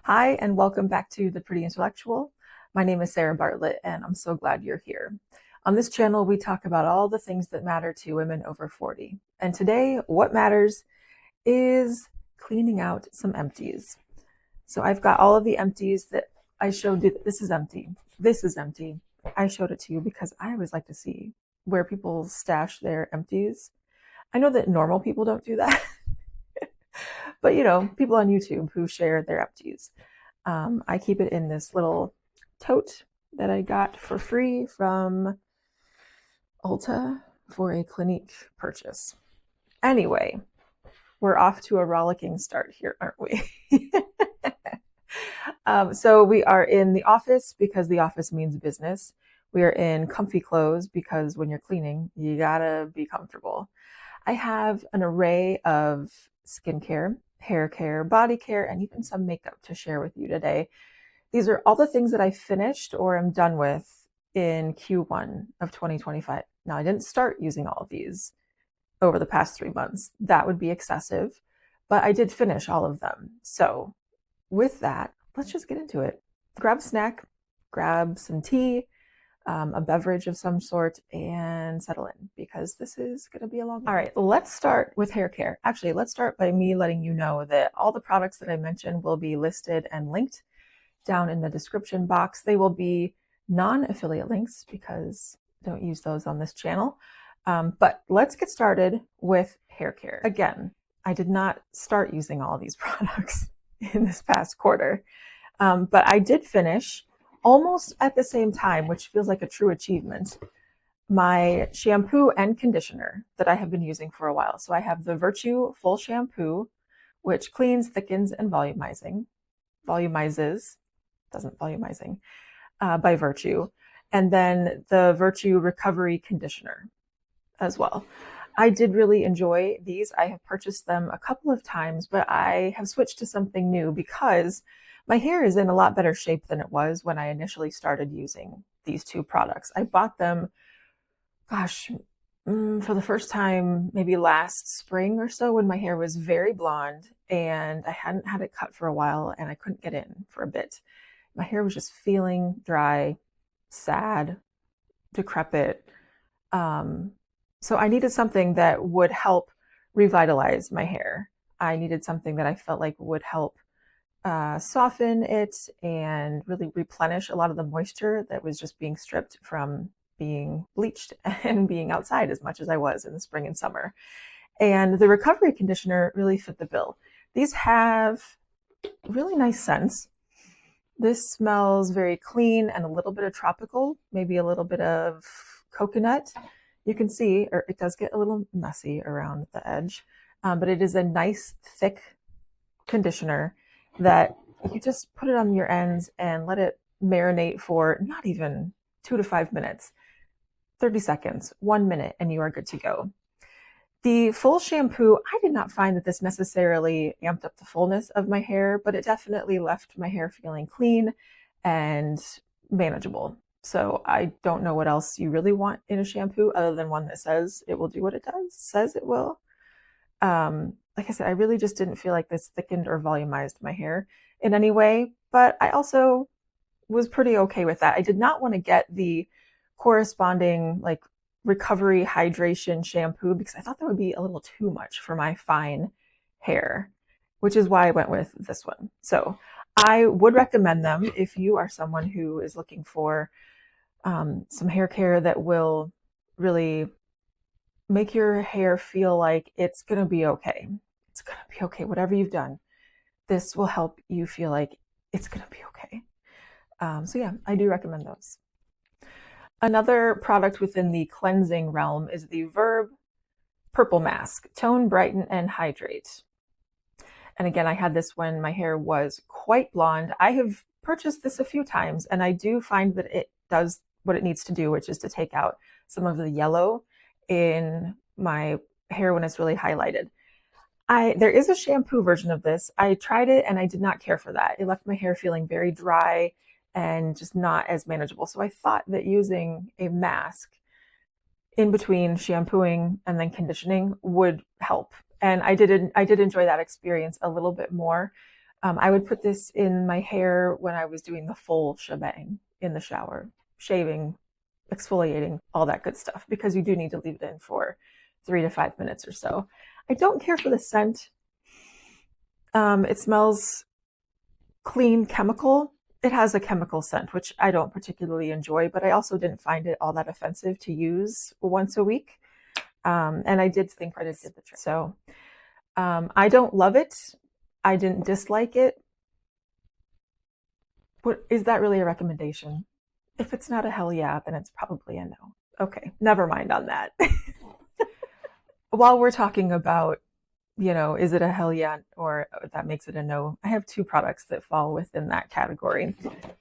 Hi, and welcome back to The Pretty Intellectual. My name is Sarah Bartlett, and I'm so glad you're here. On this channel, we talk about all the things that matter to women over 40. And today, what matters is cleaning out some empties. So I've got all of the empties that I showed you. This is empty. This is empty. I showed it to you because I always like to see where people stash their empties. I know that normal people don't do that, but people on YouTube who share their empties. I keep it in this little tote that I got for free from Ulta for a Clinique purchase. Anyway, we're off to a rollicking start here, aren't we? So we are in the office because the office means business. We are in comfy clothes because when you're cleaning, you gotta be comfortable. I have an array of skincare, hair care, body care, and even some makeup to share with you today. These are all the things that I finished or am done with in Q1 of 2025. Now, I didn't start using all of these over the past 3 months. That would be excessive, but I did finish all of them. So with that, let's just get into it. Grab a snack, grab some tea, a beverage of some sort, and settle in because this is going to be a long one. All right, let's start with hair care. Actually, let's start by me letting you know that all the products that I mentioned will be listed and linked down in the description box. They will be non-affiliate links because I don't use those on this channel. But let's get started with hair care. Again, I did not start using all these products in this past quarter, but I did finish almost at the same time, which feels like a true achievement, my shampoo and conditioner that I have been using for a while. So I have the Virtue Full Shampoo, which cleans, thickens, and volumizes, by Virtue. And then the Virtue Recovery Conditioner as well. I did really enjoy these. I have purchased them a couple of times, but I have switched to something new because my hair is in a lot better shape than it was when I initially started using these two products. I bought them, for the first time, maybe last spring or so, when my hair was very blonde and I hadn't had it cut for a while and I couldn't get in for a bit. My hair was just feeling dry, sad, decrepit. So I needed something that would help revitalize my hair. I needed something that I felt like would help soften it and really replenish a lot of the moisture that was just being stripped from being bleached and being outside as much as I was in the spring and summer. And the recovery conditioner really fit the bill. These have really nice scents. This smells very clean and a little bit of tropical, maybe a little bit of coconut. You can see, or it does get a little messy around the edge, but it is a nice thick conditioner that you just put it on your ends and let it marinate for not even 2 to 5 minutes, 30 seconds, 1 minute, and you are good to go. The full shampoo, I did not find that this necessarily amped up the fullness of my hair, but it definitely left my hair feeling clean and manageable. So I don't know what else you really want in a shampoo other than one that says it will do what it says it will. Like I said, I really just didn't feel like this thickened or volumized my hair in any way, but I also was pretty okay with that. I did not want to get the corresponding recovery hydration shampoo because I thought that would be a little too much for my fine hair, which is why I went with this one. So I would recommend them if you are someone who is looking for some hair care that will really make your hair feel like it's going to be okay. It's going to be okay. Whatever you've done, this will help you feel like it's going to be okay. So yeah, I do recommend those. Another product within the cleansing realm is the Verb Purple Mask, Tone, Brighten, and Hydrate. And again, I had this when my hair was quite blonde. I have purchased this a few times, and I do find that it does what it needs to do, which is to take out some of the yellow in my hair when it's really highlighted. There is a shampoo version of this. I tried it and I did not care for that. It left my hair feeling very dry and just not as manageable. So I thought that using a mask in between shampooing and then conditioning would help. And I did enjoy that experience a little bit more. I would put this in my hair when I was doing the full shebang in the shower, shaving, exfoliating, all that good stuff, because you do need to leave it in for 3 to 5 minutes or so. I don't care for the scent. It smells clean chemical. It has a chemical scent, which I don't particularly enjoy, but I also didn't find it all that offensive to use once a week. And I did think that it did the trick. So I don't love it. I didn't dislike it. But is that really a recommendation? If it's not a hell yeah, then it's probably a no. Okay, never mind on that. While we're talking about, is it a hell yeah or that makes it a no, I have 2 products that fall within that category.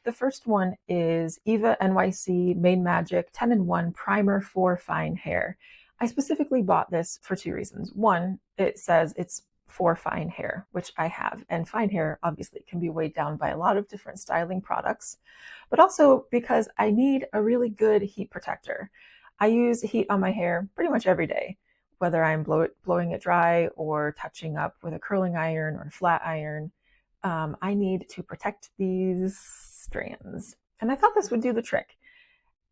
The first one is Eva NYC Made Magic 10-in-1 Primer for Fine Hair. I specifically bought this for 2 reasons. One, it says it's for fine hair, which I have, and fine hair obviously can be weighed down by a lot of different styling products, but also because I need a really good heat protector. I use heat on my hair pretty much every day, whether I'm blowing it dry or touching up with a curling iron or a flat iron. I need to protect these strands, and I thought this would do the trick.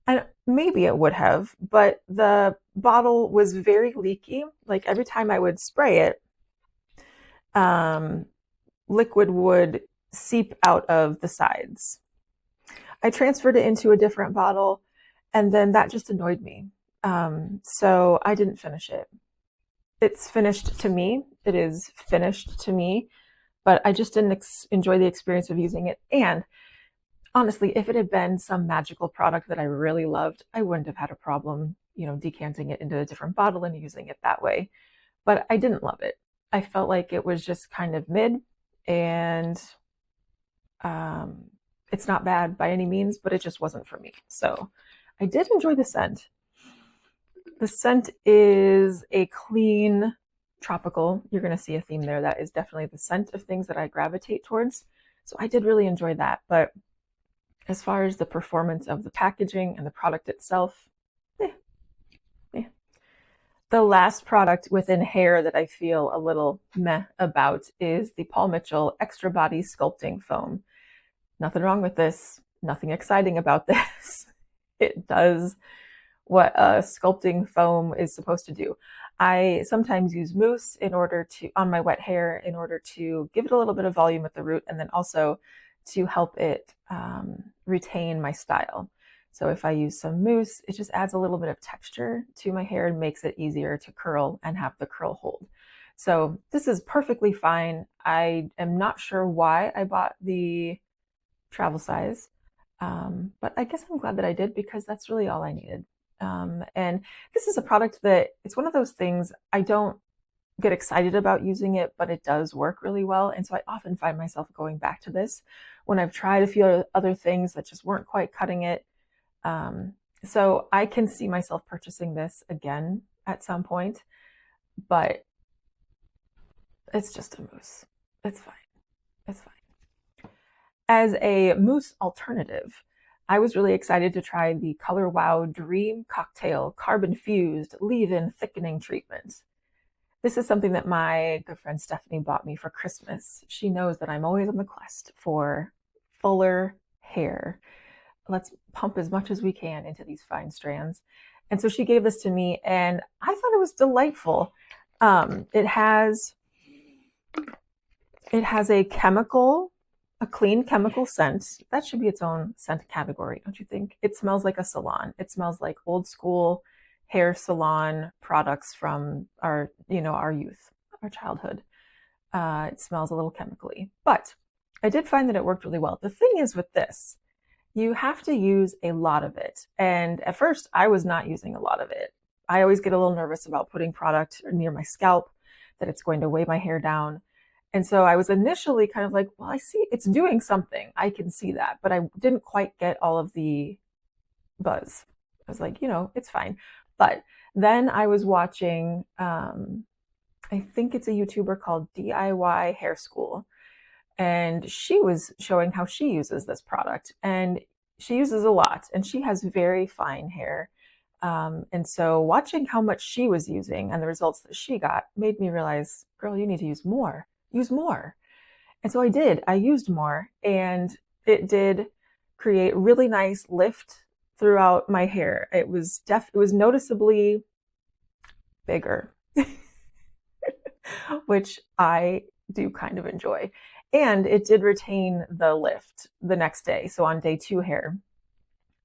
And maybe it would have, but the bottle was very leaky. Like every time I would spray it, liquid would seep out of the sides. I transferred it into a different bottle, and then that just annoyed me. So I didn't finish it. It's finished to me. It is finished to me, but I just didn't enjoy the experience of using it. And honestly, if it had been some magical product that I really loved, I wouldn't have had a problem, decanting it into a different bottle and using it that way. But I didn't love it. I felt like it was just kind of mid, and it's not bad by any means, but it just wasn't for me. So I did enjoy the scent. The scent is a clean tropical. You're going to see a theme there. That is definitely the scent of things that I gravitate towards. So I did really enjoy that. But as far as the performance of the packaging and the product itself, The last product within hair that I feel a little meh about is the Paul Mitchell Extra Body Sculpting Foam. Nothing wrong with this. Nothing exciting about this. It does what a sculpting foam is supposed to do. I sometimes use mousse on my wet hair in order to give it a little bit of volume at the root, and then also to help it retain my style. So if I use some mousse, it just adds a little bit of texture to my hair and makes it easier to curl and have the curl hold. So this is perfectly fine. I am not sure why I bought the travel size, but I guess I'm glad that I did, because that's really all I needed. And this is a product that it's one of those things I don't get excited about using it, but it does work really well. And so I often find myself going back to this when I've tried a few other things that just weren't quite cutting it. So I can see myself purchasing this again at some point, but it's just a mousse. It's fine. It's fine. As a mousse alternative, I was really excited to try the Color Wow Dream Cocktail Carbon Fused Leave-In Thickening Treatment. This is something that my good friend Stephanie bought me for Christmas. She knows that I'm always on the quest for fuller hair. Let's pump as much as we can into these fine strands. And so she gave this to me, and I thought it was delightful. It has a clean chemical scent. That should be its own scent category, don't you think? It smells like a salon. It smells like old school hair salon products from our youth, our childhood. It smells a little chemically, but I did find that it worked really well. The thing is with this, you have to use a lot of it. And at first I was not using a lot of it. I always get a little nervous about putting product near my scalp, that it's going to weigh my hair down. And so I was initially kind of like, well, I see it's doing something. I can see that, but I didn't quite get all of the buzz. I was like, it's fine. But then I was watching, I think it's a YouTuber called DIY Hair School. And she was showing how she uses this product, and she uses a lot, and she has very fine hair. And so watching how much she was using and the results that she got made me realize, girl, you need to use more. And so I did. I used more, and it did create really nice lift throughout my hair. It was noticeably bigger, which I do kind of enjoy. And it did retain the lift the next day. So on day 2 hair,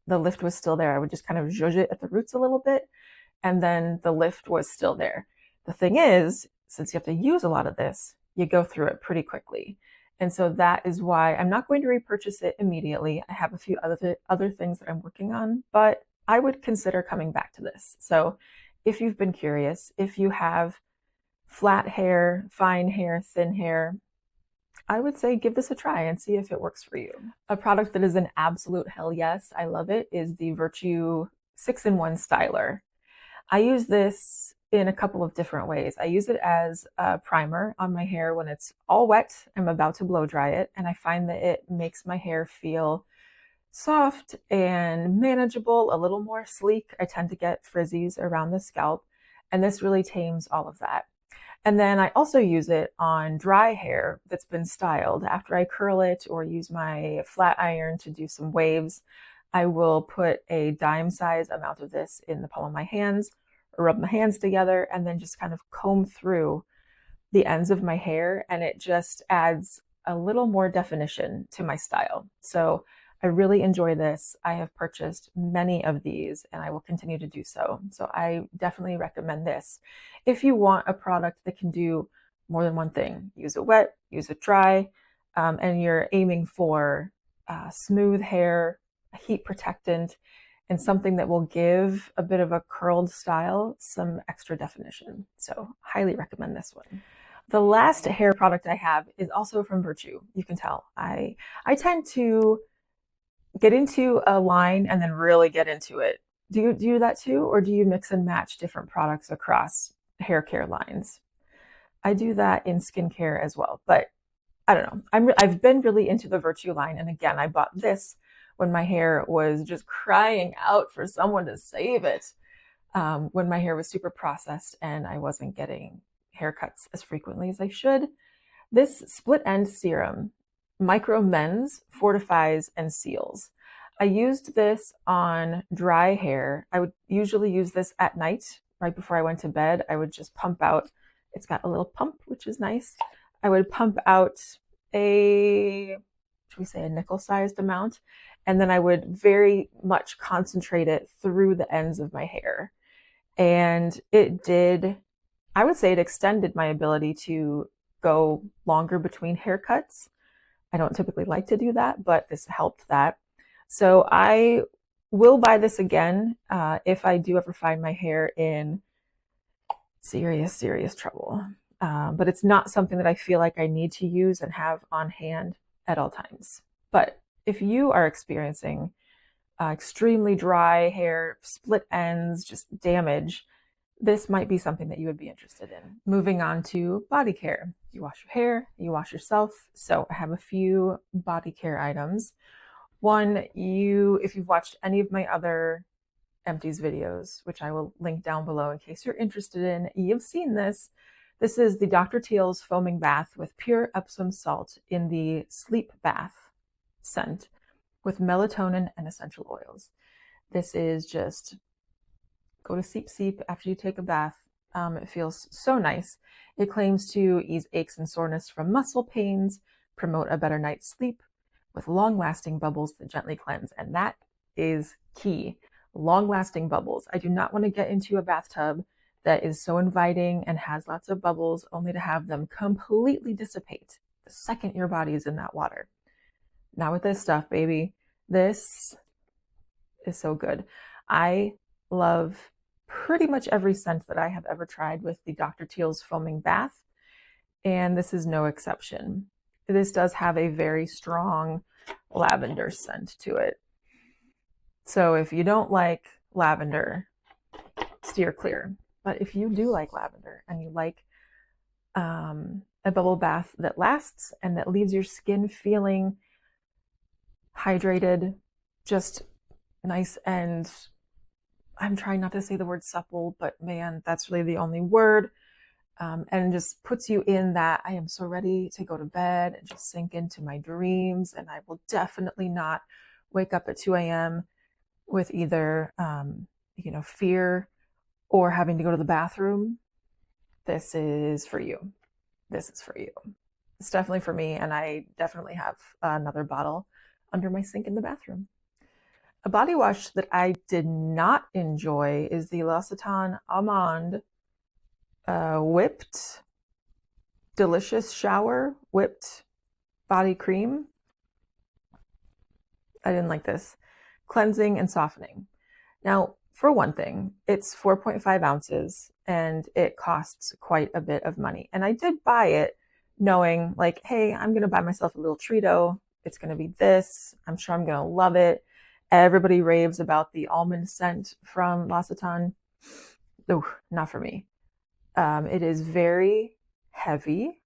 the lift was still there. I would just kind of zhuzh it at the roots a little bit, and then the lift was still there. The thing is, since you have to use a lot of this, you go through it pretty quickly. And so that is why I'm not going to repurchase it immediately. I have a few other things that I'm working on, but I would consider coming back to this. So if you've been curious, if you have flat hair, fine hair, thin hair, I would say give this a try and see if it works for you. A product that is an absolute hell yes, I love it, is the Virtue 6-in-1 Styler. I use this in a couple of different ways. I use it as a primer on my hair when it's all wet. I'm about to blow dry it, and I find that it makes my hair feel soft and manageable, a little more sleek. I tend to get frizzies around the scalp, and this really tames all of that. And then I also use it on dry hair that's been styled. After I curl it or use my flat iron to do some waves, I will put a dime size amount of this in the palm of my hands, rub my hands together, and then just kind of comb through the ends of my hair, and it just adds a little more definition to my style. So I really enjoy this. I have purchased many of these, and I will continue to do so. So I definitely recommend this. If you want a product that can do more than one thing, use it wet, use it dry, and you're aiming for smooth hair, a heat protectant, and something that will give a bit of a curled style some extra definition. So highly recommend this one. The last hair product I have is also from Virtue. You can tell I tend to get into a line and then really get into it. Do you do that too, or do you mix and match different products across hair care lines? I do that in skincare as well, but I don't know. I've been really into the Virtue line, and again, I bought this when my hair was just crying out for someone to save it. When my hair was super processed and I wasn't getting haircuts as frequently as I should. This split end serum micro mends, fortifies, and seals. I used this on dry hair. I would usually use this at night, right before I went to bed. I would just pump out, it's got a little pump, which is nice. I would pump out a nickel-sized amount, and then I would very much concentrate it through the ends of my hair. And it did, I would say it extended my ability to go longer between haircuts. I don't typically like to do that, but this helped that. So I will buy this again if I do ever find my hair in serious, serious trouble. But it's not something that I feel like I need to use and have on hand at all times. But if you are experiencing extremely dry hair, split ends, just damage, this might be something that you would be interested in. Moving on to body care. You wash your hair, you wash yourself. So I have a few body care items. One, if you've watched any of my other Empties videos, which I will link down below in case you're interested in, you've seen this. This is the Dr. Teal's foaming bath with pure Epsom salt in the sleep bath scent with melatonin and essential oils. This is just go to sleep after you take a bath. It feels so nice. It claims to ease aches and soreness from muscle pains, promote a better night's sleep with long-lasting bubbles that gently cleanse. And that is key. Long-lasting bubbles. I do not want to get into a bathtub that is so inviting and has lots of bubbles only to have them completely dissipate the second your body is in that water. Not with this stuff, baby. This is so good. I love pretty much every scent that I have ever tried with the Dr. Teal's foaming bath, and this is no exception. This does have a very strong lavender scent to it. So if you don't like lavender, steer clear. But if you do like lavender and you like a bubble bath that lasts and that leaves your skin feeling hydrated, just nice, and I'm trying not to say the word supple, but man, that's really the only word. and just puts you in that I am so ready to go to bed and just sink into my dreams. And I will definitely not wake up at 2 a.m. with either, fear or having to go to the bathroom. This is for you. This is for you. It's definitely for me. And I definitely have another bottle under my sink in the bathroom. A body wash that I did not enjoy is the L'Occitane Almond whipped delicious shower whipped body cream. I didn't like this. Cleansing and softening. Now, for one thing, it's 4.5 ounces and it costs quite a bit of money. And I did buy it knowing like, hey, I'm going to buy myself a little treato. It's going to be this. I'm sure I'm going to love it. Everybody raves about the almond scent from L'Occitane. Ooh, not for me. It is very heavy.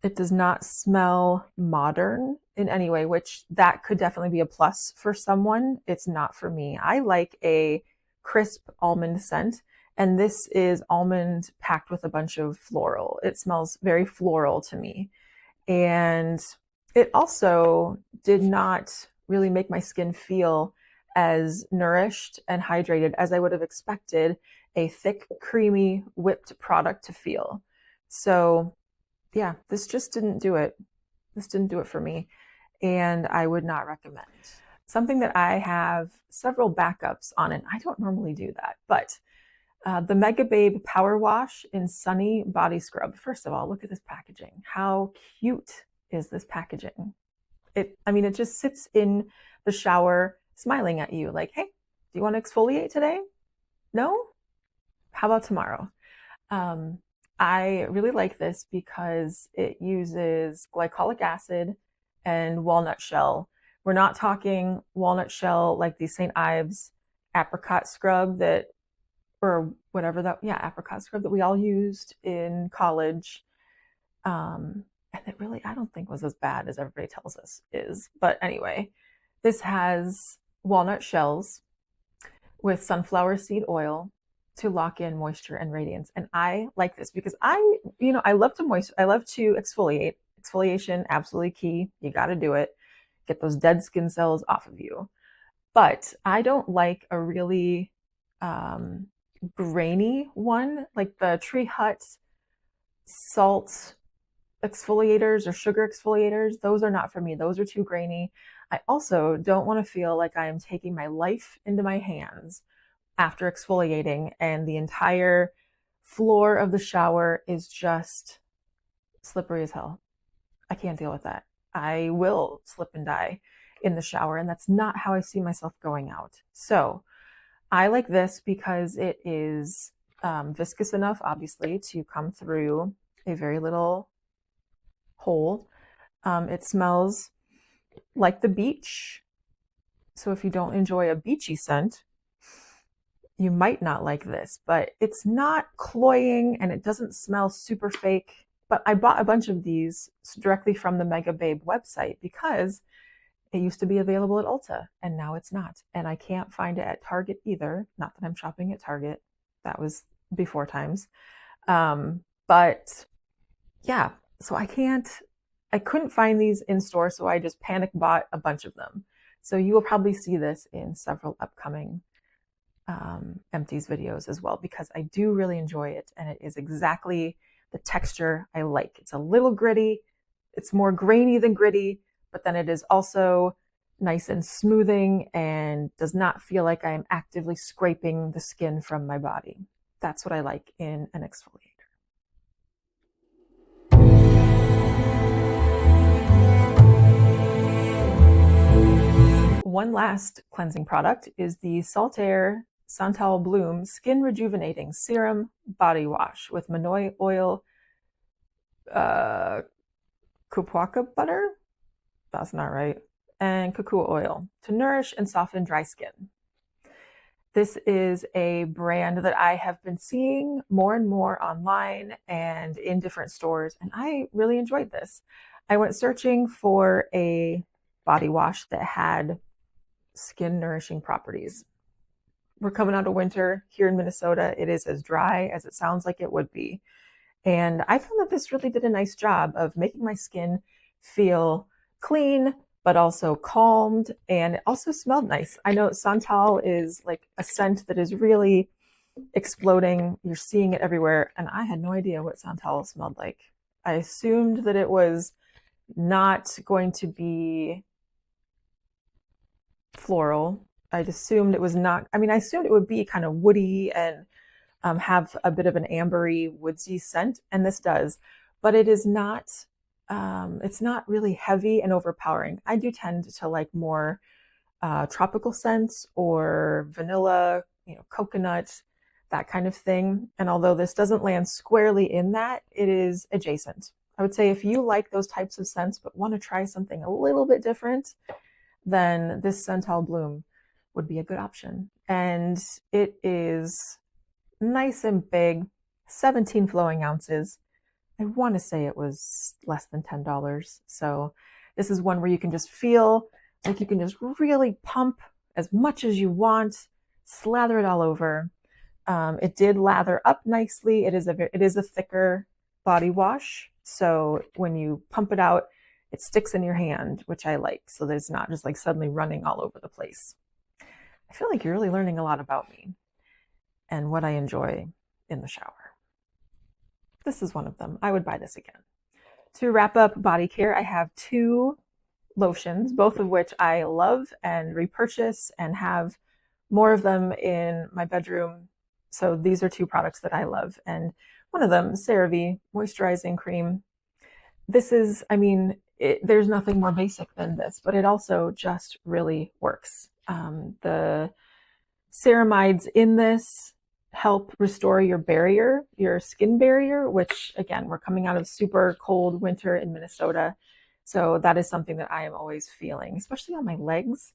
It does not smell modern in any way, which that could definitely be a plus for someone. It's not for me. I like a crisp almond scent, and this is almond packed with a bunch of floral. It smells very floral to me. And it also did not really make my skin feel as nourished and hydrated as I would have expected a thick, creamy, whipped product to feel. So yeah, this just didn't do it. This didn't do it for me, and I would not recommend. Something that I have several backups on, and I don't normally do that, but the Megababe Power Wash in Sunny Body Scrub. First of all, look at this packaging. How cute is this packaging? It just sits in the shower smiling at you like, hey, do you want to exfoliate today? No? How about tomorrow? I really like this because it uses glycolic acid and walnut shell. We're not talking walnut shell like the St. Ives apricot scrub apricot scrub that we all used in college. And it really, I don't think was as bad as everybody tells us is. But anyway, this has walnut shells with sunflower seed oil to lock in moisture and radiance. And I like this because I love to exfoliate. Exfoliation, absolutely key. You got to do it. Get those dead skin cells off of you. But I don't like a really grainy one, like the Tree Hut salt exfoliators or sugar exfoliators. Those are not for me. Those are too grainy. I also don't want to feel like I am taking my life into my hands after exfoliating and the entire floor of the shower is just slippery as hell. I can't deal with that. I will slip and die in the shower, and that's not how I see myself going out. So I like this because it is viscous enough, obviously, to come through a very little hole. It smells like the beach. So if you don't enjoy a beachy scent, you might not like this, but it's not cloying and it doesn't smell super fake. But I bought a bunch of these directly from the Megababe website because it used to be available at Ulta and now it's not. And I can't find it at Target either. Not that I'm shopping at Target. That was before times. But yeah, so I couldn't find these in store. So I just panic bought a bunch of them. So you will probably see this in several upcoming Empties videos as well, because I do really enjoy it and it is exactly the texture I like. It's a little gritty. It's more grainy than gritty, but then it is also nice and smoothing and does not feel like I am actively scraping the skin from my body. That's what I like in an exfoliator. One last cleansing product is the Saltaire Santal Bloom Skin Rejuvenating Serum Body Wash with Manoi Oil, Kupuaka butter, that's not right, and cocoa oil to nourish and soften dry skin. This is a brand that I have been seeing more and more online and in different stores, and I really enjoyed this. I went searching for a body wash that had skin nourishing properties. we're coming out of winter here in Minnesota. It is as dry as it sounds like it would be. And I found that this really did a nice job of making my skin feel clean, but also calmed, and it also smelled nice. I know Santal is like a scent that is really exploding. You're seeing it everywhere, and I had no idea what Santal smelled like. I assumed that it was not going to be floral. I assumed it was not, I assumed it would be kind of woody and have a bit of an ambery, woodsy scent, and this does, but it is not, it's not really heavy and overpowering. I do tend to like more tropical scents or vanilla, coconut, that kind of thing. And although this doesn't land squarely in that, it is adjacent. I would say if you like those types of scents but want to try something a little bit different, then this Santal Bloom would be a good option. And it is nice and big, 17 flowing ounces. I want to say it was less than $10. So this is one where you can just feel like you can just really pump as much as you want, slather it all over. It did lather up nicely. It is a thicker body wash. So when you pump it out, it sticks in your hand, which I like. So that it's not just like suddenly running all over the place. I feel like you're really learning a lot about me and what I enjoy in the shower. This is one of them. I would buy this again. To wrap up body care, I have 2 lotions, both of which I love and repurchase and have more of them in my bedroom. So these are 2 products that I love. And one of them, CeraVe Moisturizing Cream. This is, there's nothing more basic than this, but it also just really works. The ceramides in this help restore your barrier, your skin barrier, which again, we're coming out of super cold winter in Minnesota. So that is something that I am always feeling, especially on my legs.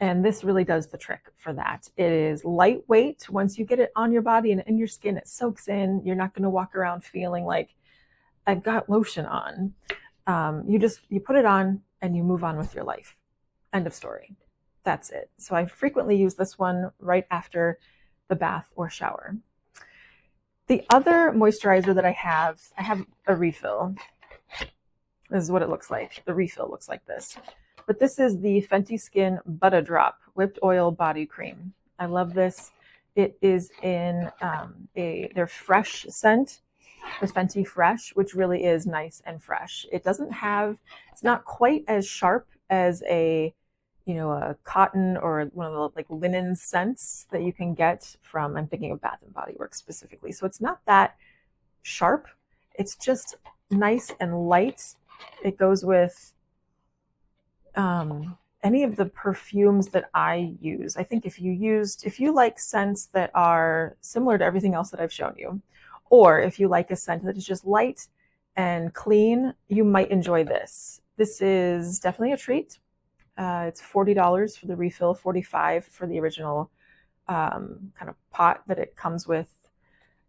And this really does the trick for that. It is lightweight. Once you get it on your body and in your skin, it soaks in. You're not going to walk around feeling like I've got lotion on. You put it on and you move on with your life. End of story. That's it. So I frequently use this one right after the bath or shower. The other moisturizer that I have a refill. This is what it looks like. The refill looks like this. But this is the Fenty Skin Butter Drop Whipped Oil Body Cream. I love this. It is in their fresh scent, the Fenty Fresh, which really is nice and fresh. It's not quite as sharp as a cotton or one of the like linen scents that you can get from, I'm thinking of Bath and Body Works specifically. So it's not that sharp. It's just nice and light. It goes with any of the perfumes that I use. I think if you like scents that are similar to everything else that I've shown you, or if you like a scent that is just light and clean, you might enjoy this. This is definitely a treat. It's $40 for the refill, $45 for the original kind of pot that it comes with,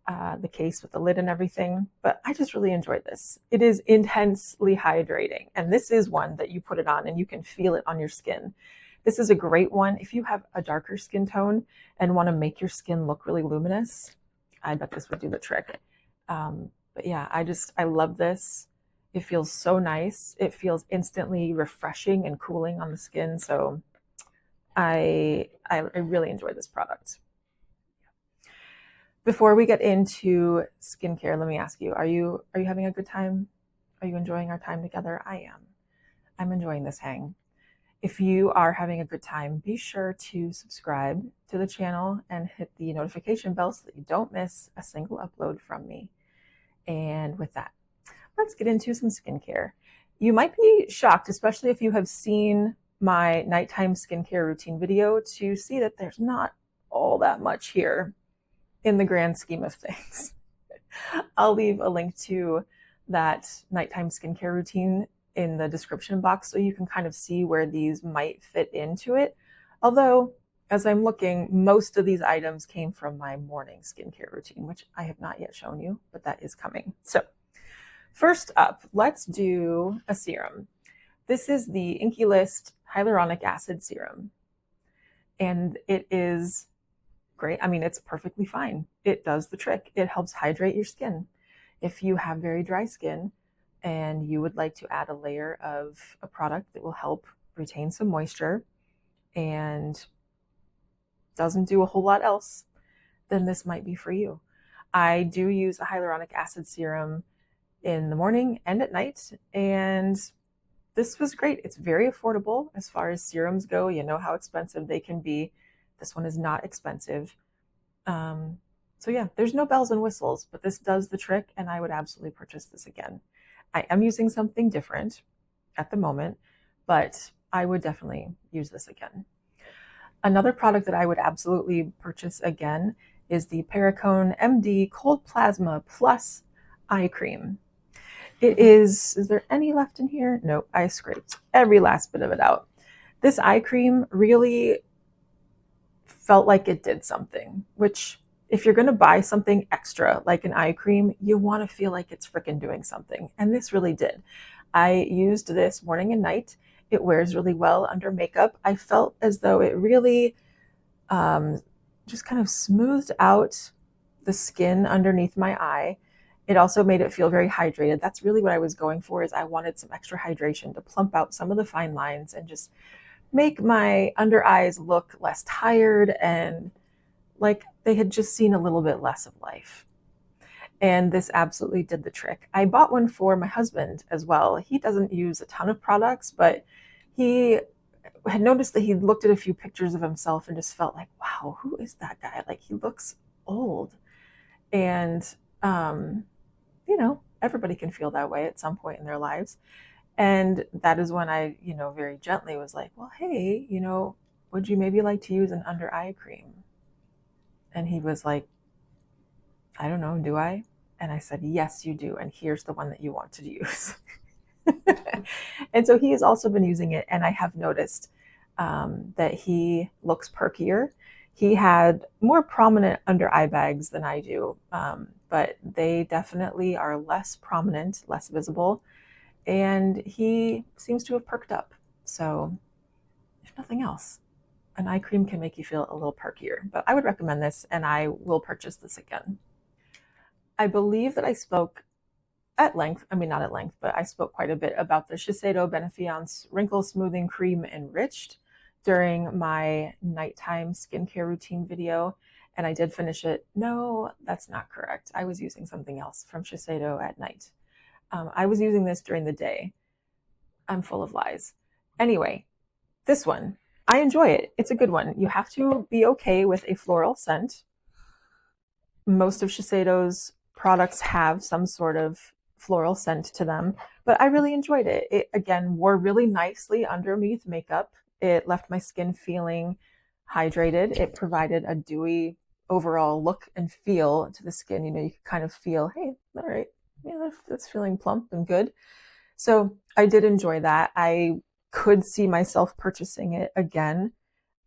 the case with the lid and everything. But I just really enjoyed this. It is intensely hydrating. And this is one that you put it on and you can feel it on your skin. This is a great one if you have a darker skin tone and want to make your skin look really luminous. I bet this would do the trick. But yeah, I love this. It feels so nice. It feels instantly refreshing and cooling on the skin. So I really enjoy this product. Before we get into skincare, let me ask you, are you having a good time? Are you enjoying our time together? I am. I'm enjoying this hang. If you are having a good time, be sure to subscribe to the channel and hit the notification bell so that you don't miss a single upload from me. And with that, let's get into some skincare. You might be shocked, especially if you have seen my nighttime skincare routine video, to see that there's not all that much here in the grand scheme of things. I'll leave a link to that nighttime skincare routine in the description box so you can kind of see where these might fit into it. Although, as I'm looking, most of these items came from my morning skincare routine, which I have not yet shown you, but that is coming. So first up, let's do a serum. This is the Inky List Hyaluronic Acid Serum. And it is great. I mean, it's perfectly fine. It does the trick. It helps hydrate your skin. If you have very dry skin and you would like to add a layer of a product that will help retain some moisture and doesn't do a whole lot else, then this might be for you. I do use a hyaluronic acid serum in the morning and at night, and this was great. It's very affordable as far as serums go. You know how expensive they can be. This one is not expensive. So yeah, there's no bells and whistles, but this does the trick, and I would absolutely purchase this again. I am using something different at the moment, but I would definitely use this again. Another product that I would absolutely purchase again is the Perricone MD Cold Plasma Plus Eye Cream. It is there any left in here? Nope, I scraped every last bit of it out. This eye cream really felt like it did something, which if you're going to buy something extra like an eye cream, you want to feel like it's freaking doing something. And this really did. I used this morning and night. It wears really well under makeup. I felt as though it really just kind of smoothed out the skin underneath my eye. It also made it feel very hydrated. That's really what I was going for, is I wanted some extra hydration to plump out some of the fine lines and just make my under eyes look less tired and like they had just seen a little bit less of life. And this absolutely did the trick. I bought one for my husband as well. He doesn't use a ton of products, but he had noticed that he looked at a few pictures of himself and just felt like, wow, who is that guy? Like, he looks old. And, you know, everybody can feel that way at some point in their lives. And that is when I, very gently was like, well, hey, would you maybe like to use an under eye cream? And he was like, I don't know, do I? And I said, yes, you do. And here's the one that you want to use. And so he has also been using it. And I have noticed that he looks perkier. He had more prominent under eye bags than I do, but they definitely are less prominent, less visible. And he seems to have perked up. So if nothing else, an eye cream can make you feel a little perkier. But I would recommend this, and I will purchase this again. I believe that I spoke at length, not at length, but I spoke quite a bit about the Shiseido Benefiance Wrinkle Smoothing Cream Enriched during my nighttime skincare routine video, and I did finish it. No, that's not correct. I was using something else from Shiseido at night. I was using this during the day. I'm full of lies. Anyway, this one, I enjoy it. It's a good one. You have to be okay with a floral scent. Most of Shiseido's products have some sort of floral scent to them, but I really enjoyed it. It, again, wore really nicely underneath makeup. It left my skin feeling hydrated. It provided a dewy overall look and feel to the skin. You could kind of feel, hey, all right, yeah, that's feeling plump and good. So I did enjoy that. I could see myself purchasing it again.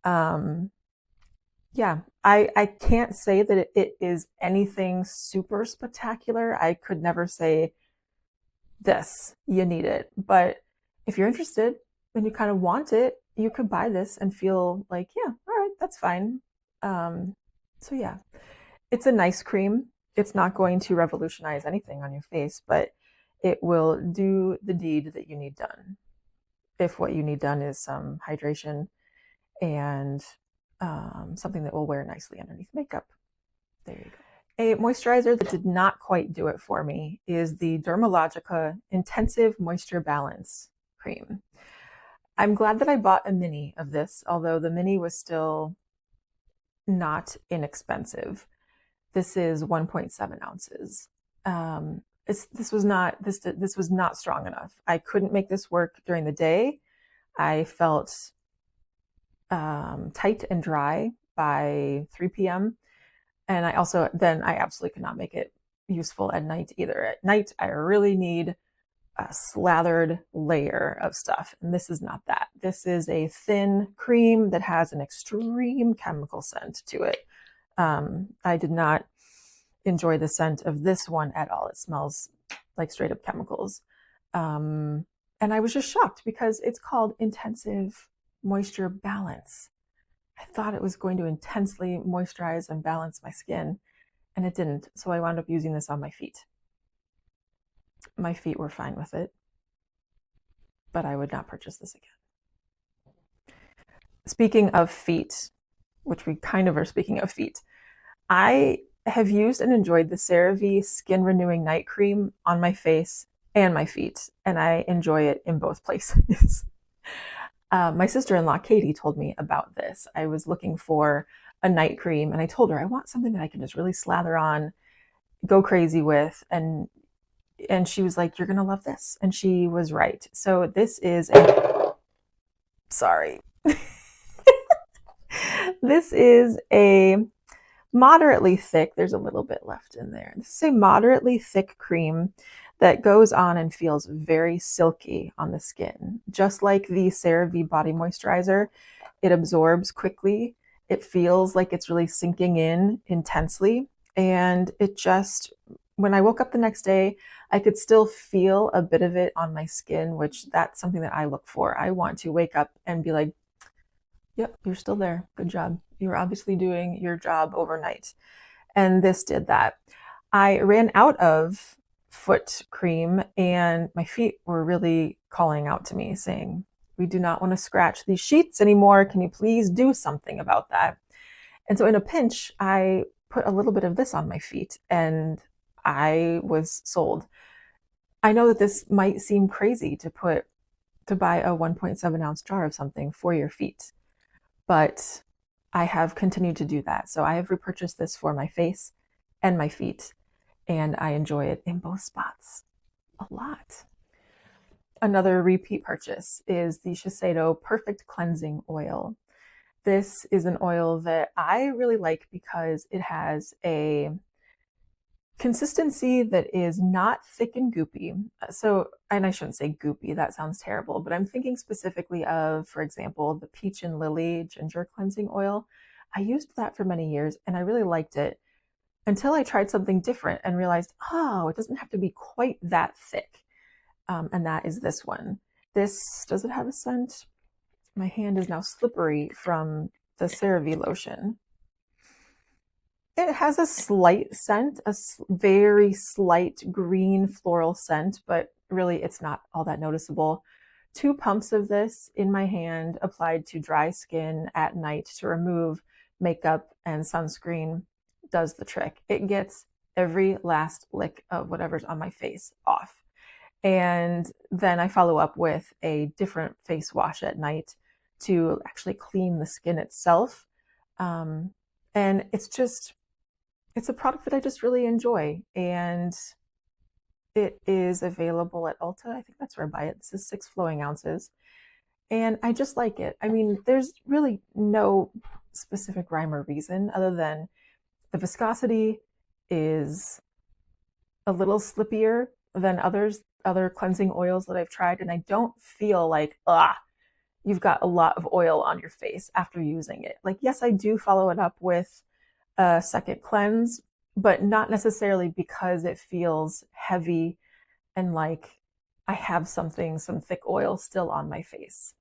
Yeah, I can't say that it is anything super spectacular. I could never say this, you need it. But if you're interested and you kind of want it, you could buy this and feel like, yeah, all right, that's fine. So yeah, it's a nice cream. It's not going to revolutionize anything on your face, but it will do the deed that you need done. If what you need done is some hydration and something that will wear nicely underneath makeup. There you go. A moisturizer that did not quite do it for me is the Dermalogica Intensive Moisture Balance Cream. I'm glad that I bought a mini of this, although the mini was still not inexpensive. This is 1.7 ounces. This was not strong enough. I couldn't make this work during the day. I felt tight and dry by 3 p.m. And I absolutely could not make it useful at night either. At night, I really need a slathered layer of stuff. And this is not that. This is a thin cream that has an extreme chemical scent to it. I did not enjoy the scent of this one at all. It smells like straight up chemicals. And I was just shocked because it's called Intensive Moisture Balance. I thought it was going to intensely moisturize and balance my skin, and it didn't. So I wound up using this on my feet. My feet were fine with it, but I would not purchase this again. Speaking of feet, which we kind of are speaking of feet, I have used and enjoyed the CeraVe Skin Renewing Night Cream on my face and my feet, and I enjoy it in both places. My sister-in-law, Katie, told me about this. I was looking for a night cream, and I told her I want something that I can just really slather on, go crazy with, and she was like, "You're gonna love this," and she was right. So this is a sorry. This is a moderately thick, there's a little bit left in there. This is a moderately thick cream that goes on and feels very silky on the skin. Just like the CeraVe Body Moisturizer, it absorbs quickly. It feels like it's really sinking in intensely. And it just, when I woke up the next day, I could still feel a bit of it on my skin, which that's something that I look for. I want to wake up and be like, yep, you're still there. Good job. You're obviously doing your job overnight. And this did that. I ran out of foot cream and my feet were really calling out to me saying, we do not want to scratch these sheets anymore. Can you please do something about that? And so in a pinch, I put a little bit of this on my feet and I was sold. I know that this might seem crazy to buy a 1.7 ounce jar of something for your feet, but I have continued to do that. So I have repurchased this for my face and my feet, and I enjoy it in both spots a lot. Another repeat purchase is the Shiseido Perfect Cleansing Oil. This is an oil that I really like because it has a consistency that is not thick and goopy. So, and I shouldn't say goopy, that sounds terrible, but I'm thinking specifically of, for example, the Peach and Lily Ginger Cleansing Oil. I used that for many years and I really liked it until I tried something different and realized, oh, it doesn't have to be quite that thick. And that is this one. This, does it have a scent? My hand is now slippery from the CeraVe lotion. It has a slight scent, a very slight green floral scent, but really it's not all that noticeable. 2 pumps of this in my hand applied to dry skin at night to remove makeup and sunscreen does the trick. It gets every last lick of whatever's on my face off. And then I follow up with a different face wash at night to actually clean the skin itself. And it's a product that I just really enjoy, and it is available at Ulta. I think that's where I buy it. This is 6 flowing ounces, and I just like it. I mean, there's really no specific rhyme or reason other than the viscosity is a little slippier than other cleansing oils that I've tried, and I don't feel like, you've got a lot of oil on your face after using it. Like, yes, I do follow it up with a second cleanse, but not necessarily because it feels heavy and like I have some thick oil still on my face.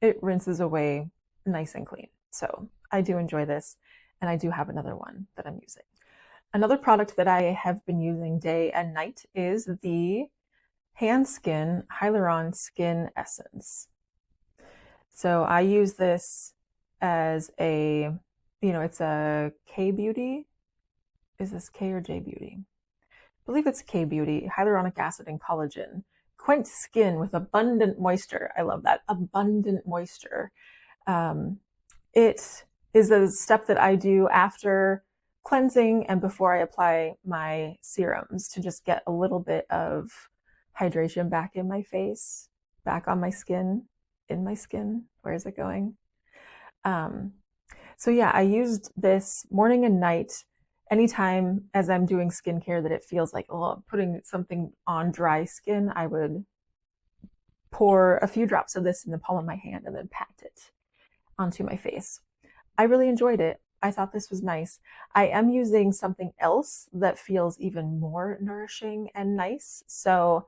It rinses away nice and clean. So I do enjoy this, and I do have another one that I'm using. Another product that I have been using day and night is the Handskin Hyaluron Skin Essence. So I use this as a, it's a K Beauty. Is this K or J Beauty? I believe it's K Beauty, hyaluronic acid and collagen. Quench skin with abundant moisture. I love that, abundant moisture. It is a step that I do after cleansing and before I apply my serums to just get a little bit of hydration back in my face, back on my skin, in my skin. Where is it going? So yeah, I used this morning and night. Anytime as I'm doing skincare that it feels like, oh, putting something on dry skin, I would pour a few drops of this in the palm of my hand and then pat it onto my face. I really enjoyed it. I thought this was nice. I am using something else that feels even more nourishing and nice. So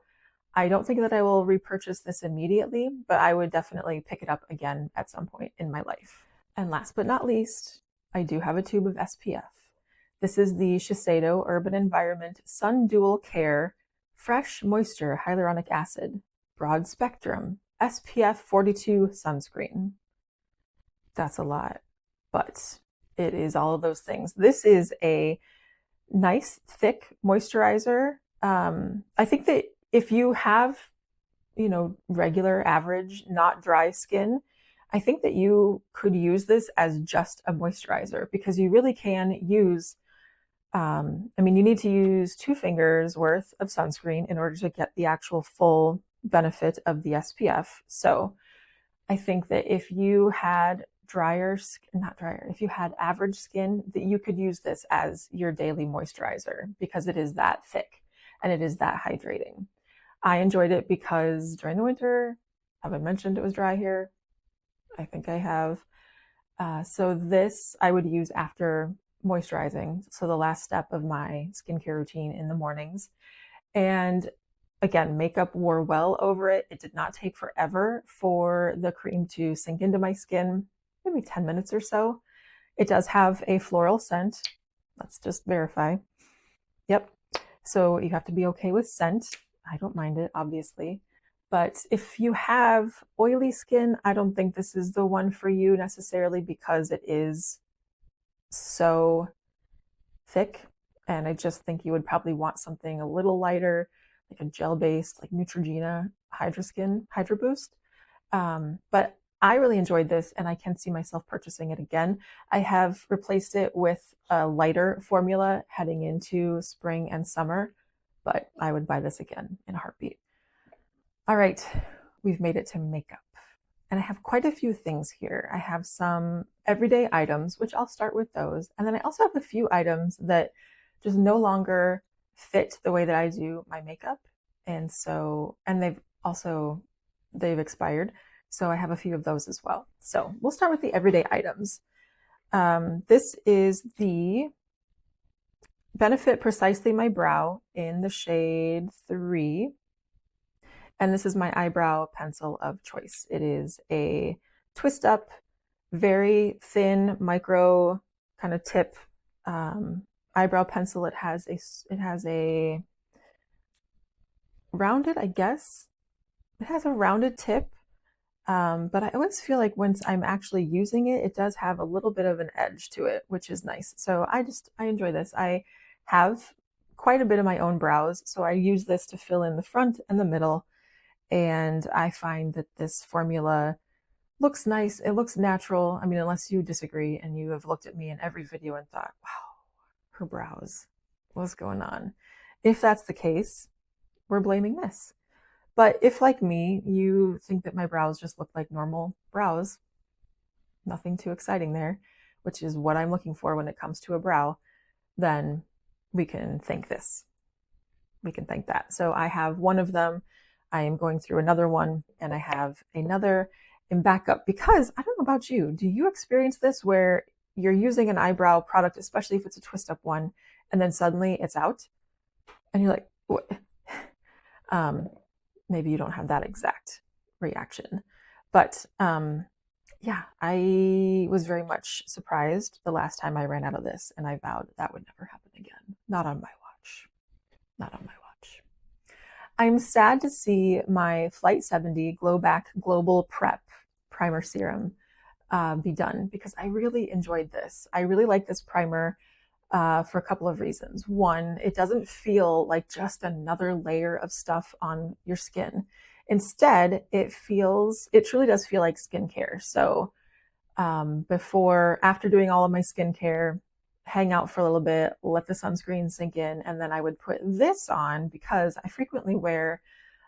I don't think that I will repurchase this immediately, but I would definitely pick it up again at some point in my life. And last but not least, I do have a tube of SPF. This is the Shiseido Urban Environment Sun Dual Care Fresh Moisture Hyaluronic Acid Broad Spectrum SPF 42 sunscreen. That's a lot, but it is all of those things. This is a nice, thick moisturizer. I think that if you have, regular, average, not dry skin, I think that you could use this as just a moisturizer because you really can use, you need to use 2 fingers worth of sunscreen in order to get the actual full benefit of the SPF. So I think that if you had if you had average skin, that you could use this as your daily moisturizer because it is that thick and it is that hydrating. I enjoyed it because during the winter, have I mentioned it was dry here? I think I have. So this I would use after moisturizing. So the last step of my skincare routine in the mornings. And again, makeup wore well over it. It did not take forever for the cream to sink into my skin, maybe 10 minutes or so. It does have a floral scent. Let's just verify. Yep. So you have to be okay with scent. I don't mind it, obviously. But if you have oily skin, I don't think this is the one for you necessarily because it is so thick. And I just think you would probably want something a little lighter, like a gel-based, like Neutrogena Hydra Boost. But I really enjoyed this and I can see myself purchasing it again. I have replaced it with a lighter formula heading into spring and summer, but I would buy this again in a heartbeat. All right, we've made it to makeup. And I have quite a few things here. I have some everyday items, which I'll start with those. And then I also have a few items that just no longer fit the way that I do my makeup. And they've expired. So I have a few of those as well. So we'll start with the everyday items. This is the Benefit Precisely My Brow in the shade 3. And this is my eyebrow pencil of choice. It is a twist up, very thin micro kind of tip eyebrow pencil. It has a rounded, I guess. It has a rounded tip. But I always feel like once I'm actually using it, it does have a little bit of an edge to it, which is nice. So I enjoy this. I have quite a bit of my own brows, so I use this to fill in the front and the middle. And I find that this formula looks nice. It looks natural. I mean, unless you disagree and you have looked at me in every video and thought, wow, her brows, what's going on? If that's the case, we're blaming this. But if, like me, you think that my brows just look like normal brows, nothing too exciting there, which is what I'm looking for when it comes to a brow, then we can thank this. We can thank that. So I have one of them. I am going through another one, and I have another in backup because I don't know about you. Do you experience this where you're using an eyebrow product, especially if it's a twist up one, and then suddenly it's out? And you're like, what? Maybe you don't have that exact reaction. But yeah, I was very much surprised the last time I ran out of this, and I vowed that would never happen again. Not on my watch. Not on my watch. I'm sad to see my Flight 70 Glow Back Global Prep Primer Serum be done because I really enjoyed this. I really like this primer for a couple of reasons. One, it doesn't feel like just another layer of stuff on your skin. Instead, it truly does feel like skincare. So after doing all of my skincare, hang out for a little bit, let the sunscreen sink in, and then I would put this on because I frequently wear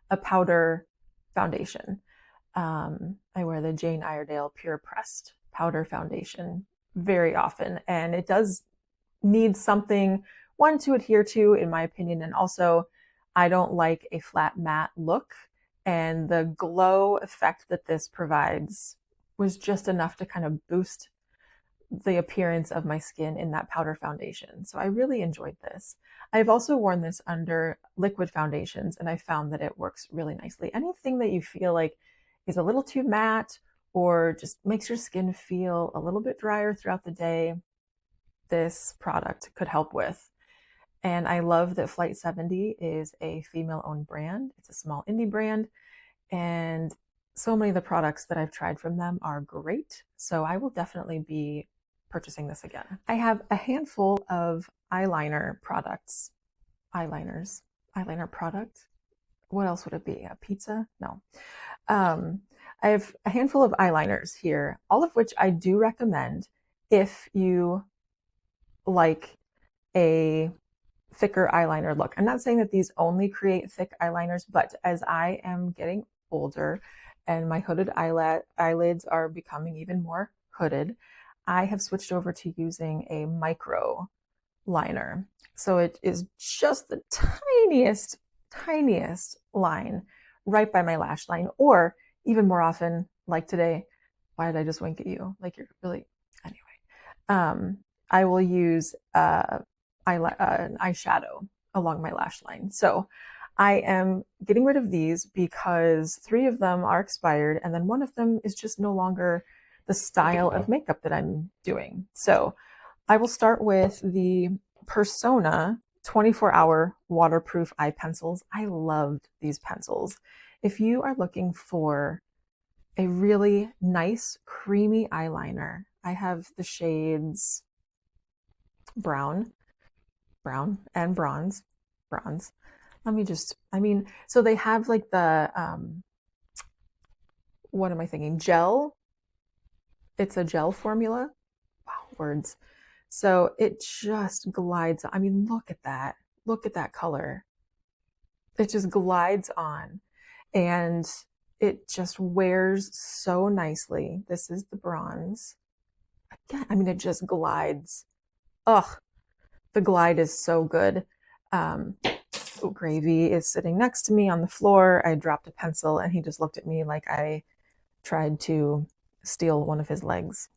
a powder foundation. I wear the Jane Iredale Pure Pressed powder foundation very often, and it does need something, one, to adhere to, in my opinion, and also I don't like a flat matte look, and the glow effect that this provides was just enough to kind of boost the appearance of my skin in that powder foundation. So I really enjoyed this. I've also worn this under liquid foundations, and I found that it works really nicely. Anything that you feel like is a little too matte or just makes your skin feel a little bit drier throughout the day, this product could help with. And I love that Flight 70 is a female-owned brand. It's a small indie brand, and so many of the products that I've tried from them are great. So I will definitely be purchasing this again. I have a handful of eyeliner products. Eyeliner product. What else would it be? A pizza? No. I have a handful of eyeliners here, all of which I do recommend if you like a thicker eyeliner look. I'm not saying that these only create thick eyeliners, but as I am getting older and my hooded eyelids are becoming even more hooded, I have switched over to using a micro liner. So it is just the tiniest line right by my lash line, or even more often, like today, why did I just wink at you? Like you're really, anyway. I will use an eyeshadow along my lash line. So I am getting rid of these because 3 of them are expired, and then one of them is just no longer the style of makeup that I'm doing. So I will start with the Persona 24-hour waterproof eye pencils. I loved these pencils. If you are looking for a really nice, creamy eyeliner, I have the shades brown and bronze. Let me just, so they have like the, what am I thinking? Gel. It's a gel formula. Wow, words. So it just glides. Look at that. Look at that color. It just glides on, and it just wears so nicely. This is the bronze. Again, it just glides. Ugh, the glide is so good. Gravy is sitting next to me on the floor. I dropped a pencil and he just looked at me like I tried to steal one of his legs.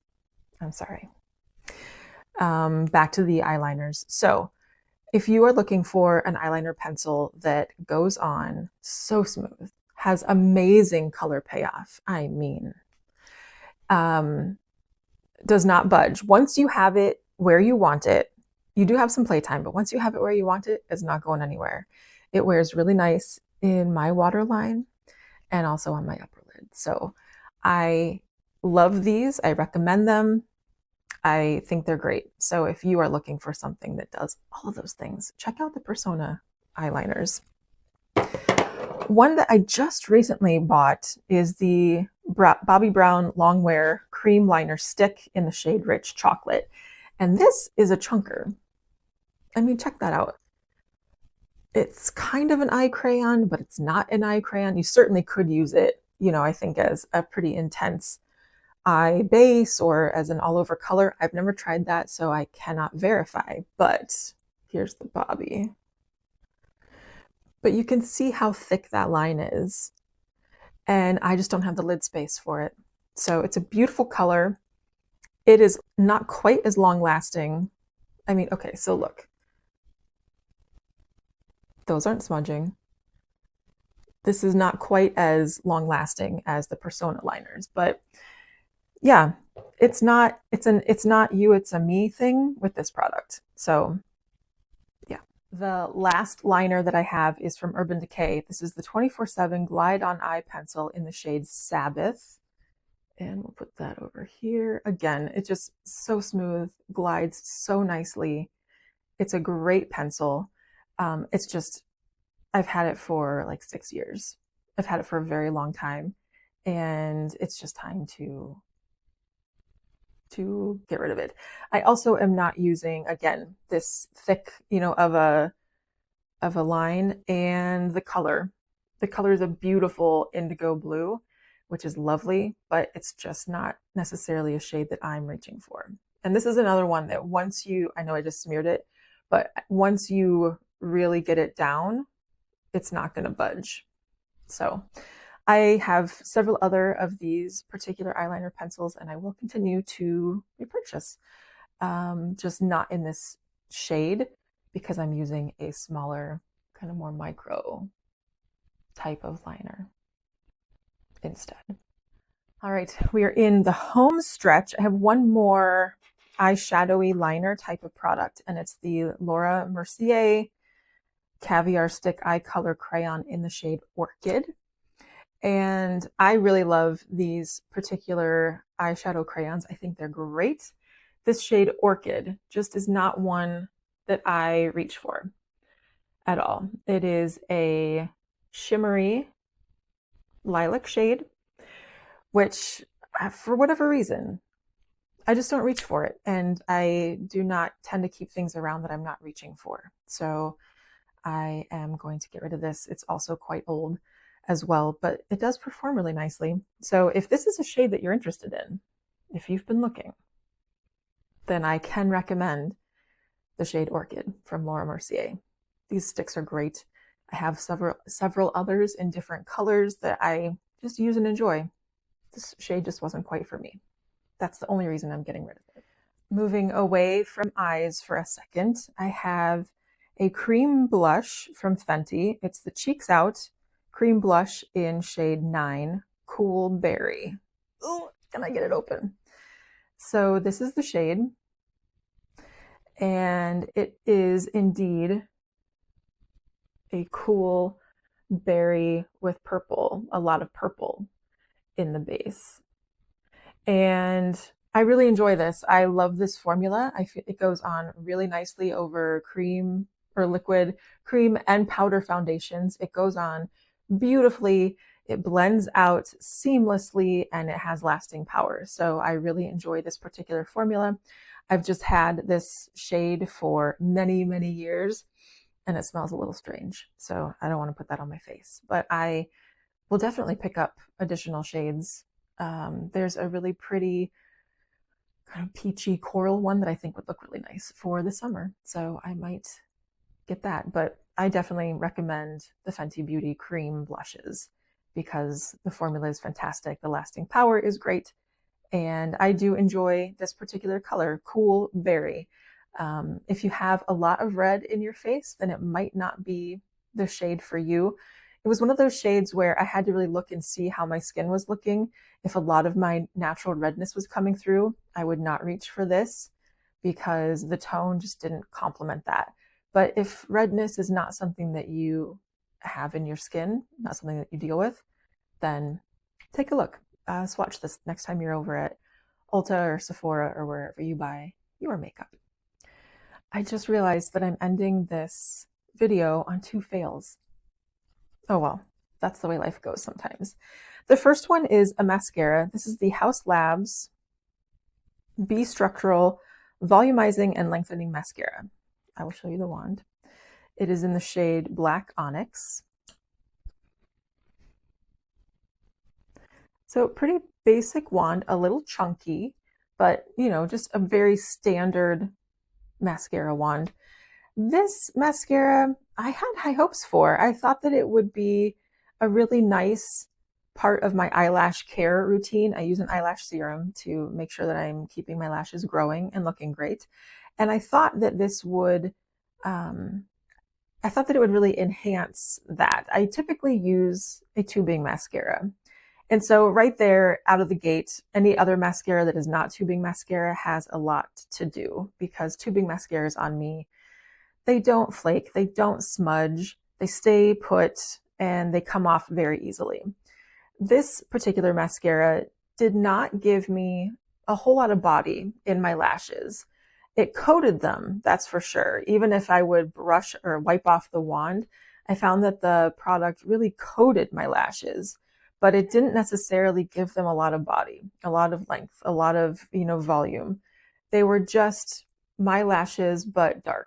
I'm sorry. Back to the eyeliners. So if you are looking for an eyeliner pencil that goes on so smooth, has amazing color payoff, does not budge. Once you have it where you want it, you do have some playtime, but once you have it where you want it, it's not going anywhere. It wears really nice in my waterline and also on my upper lid. So I love these. I recommend them. I think they're great. So if you are looking for something that does all of those things, check out the Persona eyeliners. One that I just recently bought is the Bobbi Brown Longwear Cream Liner Stick in the shade Rich Chocolate. And this is a chunker. Check that out. It's kind of an eye crayon, but it's not an eye crayon. You certainly could use it, I think as a pretty intense eye base or as an all over color. I've never tried that, so I cannot verify, but here's the Bobbi. But you can see how thick that line is, and I just don't have the lid space for it. So it's a beautiful color. It is not quite as long lasting. Okay, so look. Those aren't smudging. This is not quite as long lasting as the Persona liners, but yeah, it's not you, it's a me thing with this product. So yeah. The last liner that I have is from Urban Decay. This is the 24/7 Glide On Eye Pencil in the shade Sabbath. And we'll put that over here. Again, it's just so smooth, glides so nicely. It's a great pencil. It's just, I've had it for like 6 years. I've had it for a very long time, and it's just time to get rid of it. I also am not using, again, this thick, of a line, and the color. The color is a beautiful indigo blue, which is lovely, but it's just not necessarily a shade that I'm reaching for. And this is another one that once you, I know I just smeared it, but once you really get it down, it's not going to budge. So I have several other of these particular eyeliner pencils, and I will continue to repurchase, just not in this shade because I'm using a smaller, kind of more micro type of liner instead. All right, we are in the home stretch. I have one more eyeshadowy liner type of product, and it's the Laura Mercier Caviar Stick Eye Color Crayon in the shade Orchid. And I really love these particular eyeshadow crayons. I think they're great. This shade Orchid just is not one that I reach for at all. It is a shimmery lilac shade, which for whatever reason, I just don't reach for it. And I do not tend to keep things around that I'm not reaching for. So I am going to get rid of this. It's also quite old as well, but it does perform really nicely. So if this is a shade that you're interested in, if you've been looking, then I can recommend the shade Orchid from Laura Mercier. These sticks are great. I have several others in different colors that I just use and enjoy. This shade just wasn't quite for me. That's the only reason I'm getting rid of it. Moving away from eyes for a second, I have a cream blush from Fenty. It's the Cheeks Out cream blush in shade 9, Cool Berry. Oh, can I get it open? So this is the shade, and it is indeed a cool berry with purple, a lot of purple in the base. And I really enjoy this. I love this formula. I feel it goes on really nicely over cream or liquid, cream and powder foundations. It goes on beautifully. It blends out seamlessly and it has lasting power. So I really enjoy this particular formula. I've just had this shade for many, many years and it smells a little strange. So I don't want to put that on my face, but I will definitely pick up additional shades. There's a really pretty kind of peachy coral one that I think would look really nice for the summer. So I might get that, but I definitely recommend the Fenty Beauty cream blushes because the formula is fantastic. The lasting power is great. And I do enjoy this particular color, Cool Berry. If you have a lot of red in your face, then it might not be the shade for you. It was one of those shades where I had to really look and see how my skin was looking. If a lot of my natural redness was coming through, I would not reach for this because the tone just didn't complement that. But if redness is not something that you have in your skin, not something that you deal with, then take a look. Swatch this next time you're over at Ulta or Sephora or wherever you buy your makeup. I just realized that I'm ending this video on 2 fails. Oh well, that's the way life goes sometimes. The first one is a mascara. This is the Haus Labs Be Structural Volumizing and Lengthening Mascara. I will show you the wand. It is in the shade Black Onyx. So pretty basic wand, a little chunky, but you know, just a very standard mascara wand. This mascara, I had high hopes for. I thought that it would be a really nice part of my eyelash care routine. I use an eyelash serum to make sure that I'm keeping my lashes growing and looking great. And I thought that this would, really enhance that. I typically use a tubing mascara. And so right there out of the gate, any other mascara that is not tubing mascara has a lot to do because tubing mascaras on me, they don't flake, they don't smudge, they stay put, and they come off very easily. This particular mascara did not give me a whole lot of body in my lashes. It coated them, that's for sure. Even if I would brush or wipe off the wand, I found that the product really coated my lashes, but it didn't necessarily give them a lot of body, a lot of length, a lot of, volume. They were just my lashes, but dark.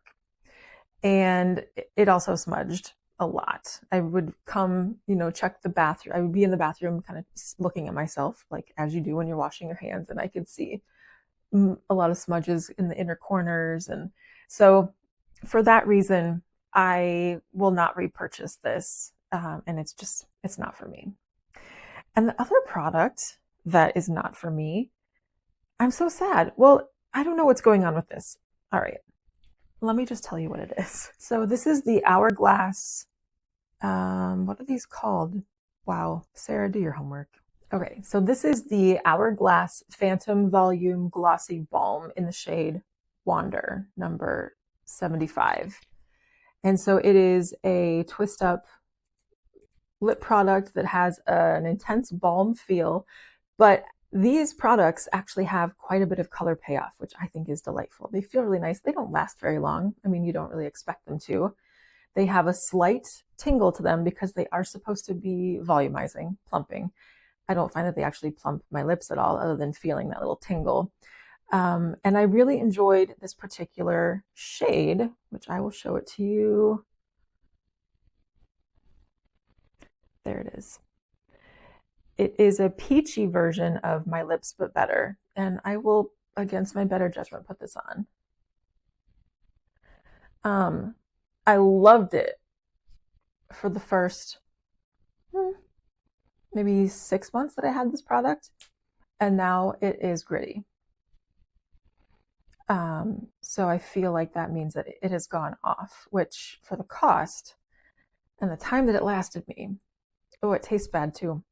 And it also smudged a lot. I would come, check the bathroom. I would be in the bathroom kind of looking at myself, like as you do when you're washing your hands, and I could see a lot of smudges in the inner corners. And so for that reason, I will not repurchase this. And it's not for me. And the other product that is not for me, I'm so sad. Well, I don't know what's going on with this. All right, let me just tell you what it is. So this is the Hourglass, what are these called? Wow, Sarah, do your homework. Okay, so this is the Hourglass Phantom Volume Glossy Balm in the shade Wander, number 75. And so it is a twist up lip product that has an intense balm feel, but these products actually have quite a bit of color payoff, which I think is delightful. They feel really nice. They don't last very long. I mean, you don't really expect them to. They have a slight tingle to them because they are supposed to be volumizing, plumping. I don't find that they actually plump my lips at all, other than feeling that little tingle. And I really enjoyed this particular shade, which I will show it to you. There it is. It is a peachy version of My Lips But Better, and I will, against my better judgment, put this on. I loved it for the first maybe 6 months that I had this product, and now it is gritty. So I feel like that means that it has gone off, which for the cost and the time that it lasted me, oh, it tastes bad too.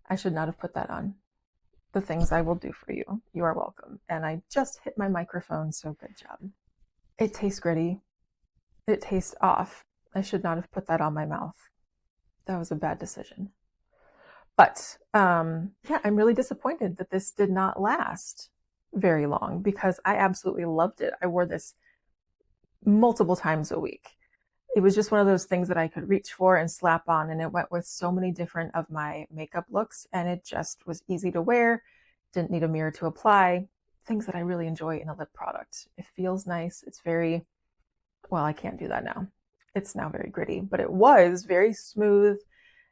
I should not have put that on. The things I will do for you. You are welcome. And I just hit my microphone, so good job. It tastes gritty. It tastes off. I should not have put that on my mouth. That was a bad decision. But yeah, I'm really disappointed that this did not last very long because I absolutely loved it. I wore this multiple times a week. It was just one of those things that I could reach for and slap on, and it went with so many different of my makeup looks, and it just was easy to wear, didn't need a mirror to apply, things that I really enjoy in a lip product. It feels nice. It's very, well, I can't do that now. It's now very gritty, but it was very smooth,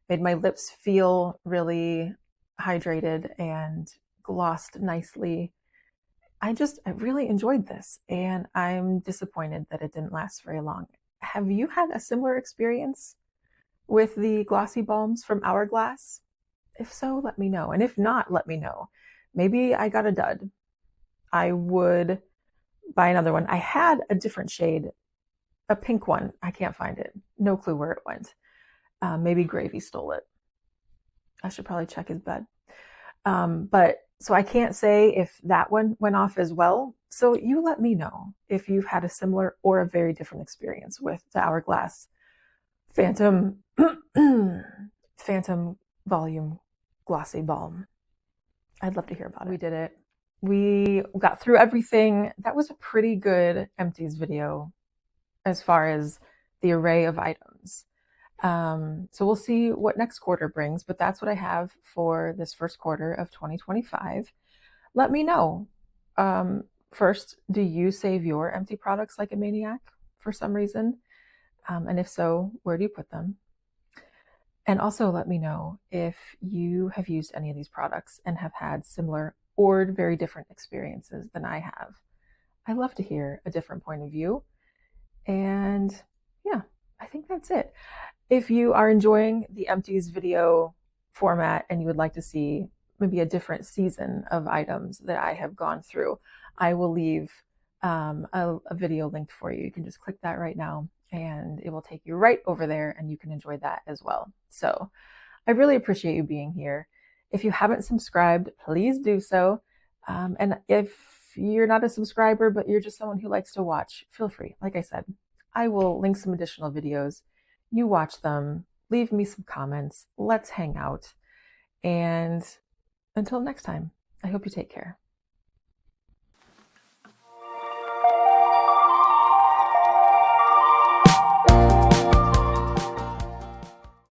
made my lips feel really hydrated and glossed nicely. I really enjoyed this, and I'm disappointed that it didn't last very long. Have you had a similar experience with the glossy balms from Hourglass? If so, let me know. And if not, let me know. Maybe I got a dud. I would buy another one. I had a different shade, a pink one. I can't find it. No clue where it went. Maybe Gravy stole it. I should probably check his bed. But so I can't say if that one went off as well. So you let me know if you've had a similar or a very different experience with the Hourglass Phantom Phantom Volume Glossy Balm. I'd love to hear about it. We did it. We got through everything. That was a pretty good Empties video as far as the array of items. So we'll see what next quarter brings, but that's what I have for this first quarter of 2025. Let me know. First, do you save your empty products like a maniac for some reason? And if so, where do you put them? And also let me know if you have used any of these products and have had similar or very different experiences than I have. I love to hear a different point of view. And yeah, I think that's it. If you are enjoying the Empties video format and you would like to see maybe a different season of items that I have gone through, I will leave a video linked for you. You can just click that right now and it will take you right over there and you can enjoy that as well. So I really appreciate you being here. If you haven't subscribed, please do so. And if you're not a subscriber, but you're just someone who likes to watch, feel free. Like I said, I will link some additional videos. You watch them, leave me some comments, let's hang out. And until next time, I hope you take care.